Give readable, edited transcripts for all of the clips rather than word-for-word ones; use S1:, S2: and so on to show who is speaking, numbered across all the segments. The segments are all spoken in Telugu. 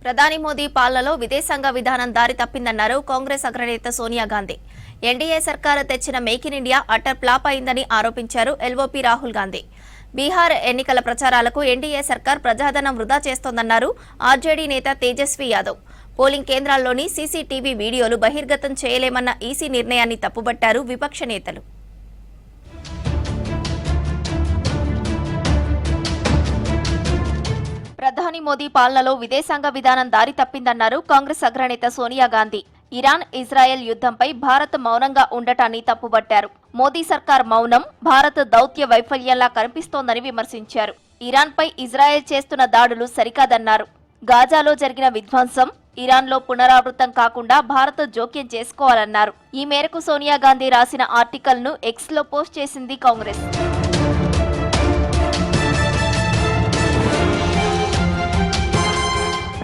S1: ప్రధాని మోదీ పాలనలో విదేశాంగ విధానం దారి తప్పిందన్నారు కాంగ్రెస్ అగ్రనేత సోనియా గాంధీ. ఎన్డీఏ సర్కారు తెచ్చిన make in India utter flop అయిందని ఆరోపించారు ఎల్ఓపీ రాహుల్ గాంధీ. బీహార్ ఎన్నికల ప్రచారాలకు ఎన్డీఏ సర్కార్ ప్రజాధనం వృధా చేస్తోందన్నారు ఆర్జేడీ నేత తేజస్వి యాదవ్. పోలింగ్ కేంద్రాల్లోని సీసీటీవీ వీడియోలు బహిర్గతం చేయలేమన్న ఈసీ నిర్ణయాన్ని తప్పుబట్టారు విపక్ష నేతలు. ప్రధాని మోదీ పాలనలో విదేశాంగ విధానం దారి తప్పిందన్నారు కాంగ్రెస్ అగ్రనేత సోనియా గాంధీ. ఇరాన్ ఇజ్రాయెల్ యుద్ధంపై భారత్ మౌనంగా ఉండటాన్ని తప్పుబట్టారు. మోదీ సర్కార్ మౌనం భారత్ దౌత్య వైఫల్యంలా కనిపిస్తోందని విమర్శించారు. ఇరాన్పై ఇజ్రాయెల్ చేస్తున్న దాడులు సరికాదన్నారు. గాజాలో జరిగిన విధ్వంసం ఇరాన్లో పునరావృతం కాకుండా భారత్ జోక్యం చేసుకోవాలన్నారు. ఈ మేరకు సోనియా గాంధీ రాసిన ఆర్టికల్ను ఎక్స్లో పోస్ట్ చేసింది కాంగ్రెస్.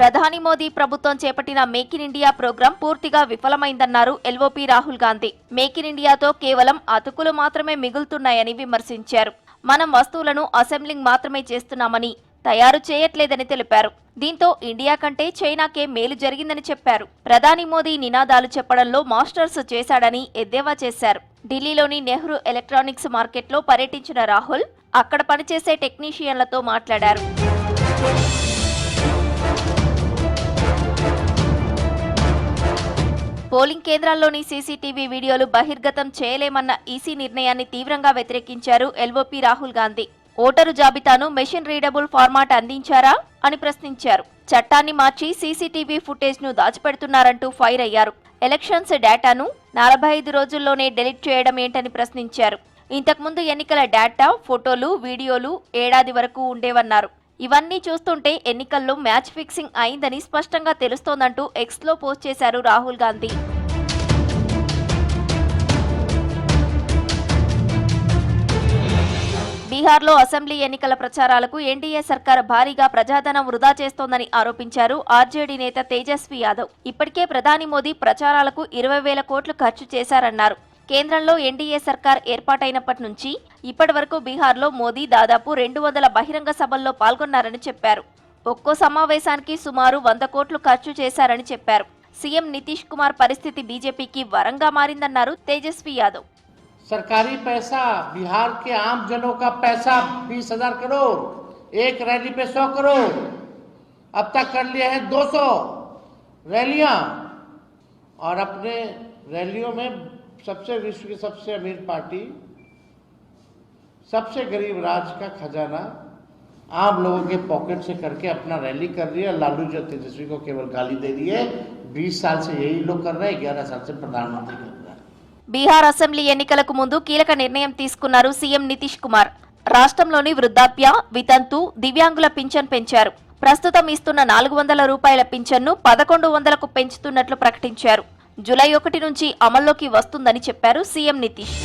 S1: ప్రధాని మోదీ ప్రభుత్వం చేపట్టిన మేక్ ఇన్ ఇండియా ప్రోగ్రాం పూర్తిగా విఫలమైందన్నారు LOP Rahul Gandhi. Make in ఇండియాతో కేవలం అతుకులు మాత్రమే మిగులుతున్నాయని విమర్శించారు. మనం వస్తువులను అసెంబ్లింగ్ మాత్రమే చేస్తున్నామని, తయారు చేయట్లేదని తెలిపారు. దీంతో ఇండియా కంటే చైనాకే మేలు జరిగిందని చెప్పారు. ప్రధాని మోదీ నినాదాలు చెప్పడంలో మాస్టర్స్ చేశాడని ఎద్దేవా చేశారు. ఢిల్లీలోని నెహ్రూ ఎలక్ట్రానిక్స్ మార్కెట్లో పర్యటించిన రాహుల్ అక్కడ పనిచేసే టెక్నీషియన్లతో మాట్లాడారు. పోలింగ్ కేంద్రాల్లోని సీసీటీవీ వీడియోలు బహిర్గతం చేయలేమన్న ఈసీ నిర్ణయాన్ని తీవ్రంగా వ్యతిరేకించారు ఎల్ఓపీ రాహుల్ గాంధీ. ఓటరు జాబితాను మెషిన్ రీడబుల్ ఫార్మాట్ అందించారా అని ప్రశ్నించారు. చట్టాన్ని మార్చి సీసీటీవీ ఫుటేజ్ను దాచిపెడుతున్నారంటూ ఫైర్ అయ్యారు. ఎలక్షన్స్ డేటాను 45 రోజుల్లోనే డెలీట్ చేయడం ఏంటని ప్రశ్నించారు. ఇంతకుముందు ఎన్నికల డేటా, ఫోటోలు, వీడియోలు ఏడాది వరకు ఉండేవన్నారు. ఇవన్నీ చూస్తుంటే ఎన్నికల్లో మ్యాచ్ ఫిక్సింగ్ అయిందని స్పష్టంగా తెలుస్తోందంటూ ఎక్స్లో పోస్ట్ చేశారు రాహుల్ గాంధీ. బీహార్లో అసెంబ్లీ ఎన్నికల ప్రచారాలకు ఎన్డీఏ సర్కార్ భారీగా ప్రజాధనం వృధా చేస్తోందని ఆరోపించారు ఆర్జేడీ నేత తేజస్వి యాదవ్. ఇప్పటికే ప్రధాని మోదీ ప్రచారాలకు 20,000 కోట్లు ఖర్చు చేశారన్నారు. కేంద్రంలో ఎన్డీఏ సర్కార్ ఏర్పాటైనప్పటి నుంచి ఇప్పటి వరకు బీహార్లో మోదీ దాదాపు 200 బహిరంగ సభల్లో పాల్గొన్నారని చెప్పారు. ఒక్కో సమావేశానికి సుమారు 100 కోట్లు ఖర్చు చేశారని చెప్పారు. సీఎం నితీష్ కుమార్ పరిస్థితి బీజేపీకి వరంగా మారిందన్నారు తేజస్వి యాదవ్.
S2: सरकारी पैसा, बिहार के आम जनों का पैसा 20,000 करोड़, एक रैली पे 100 करोड़, अब तक कर लिए हैं 200 रैलियां, और अपने रैलियों में विश्व की सबसे अमीर पार्टी, सबसे गरीब राज्य का खजाना आम लोगों के पॉकेट से करके अपना रैली कर रही है. लालू जो तेजस्वी को केवल गाली दे रही है. 20 साल से यही लोग कर रहे हैं, 11 साल से प्रधानमंत्री कर रहे हैं.
S1: బీహార్ అసెంబ్లీ ఎన్నికలకు ముందు కీలక నిర్ణయం తీసుకున్నారు సీఎం నితీష్ కుమార్. రాష్ట్రంలోని వృద్ధాప్య, వితంతు, దివ్యాంగుల పింఛన్ పెంచారు. ప్రస్తుతం ఇస్తున్న 400 రూపాయల పింఛన్ను 1100కు పెంచుతున్నట్లు ప్రకటించారు. జూలై 1 నుంచి అమల్లోకి వస్తుందని చెప్పారు సీఎం నితీష్.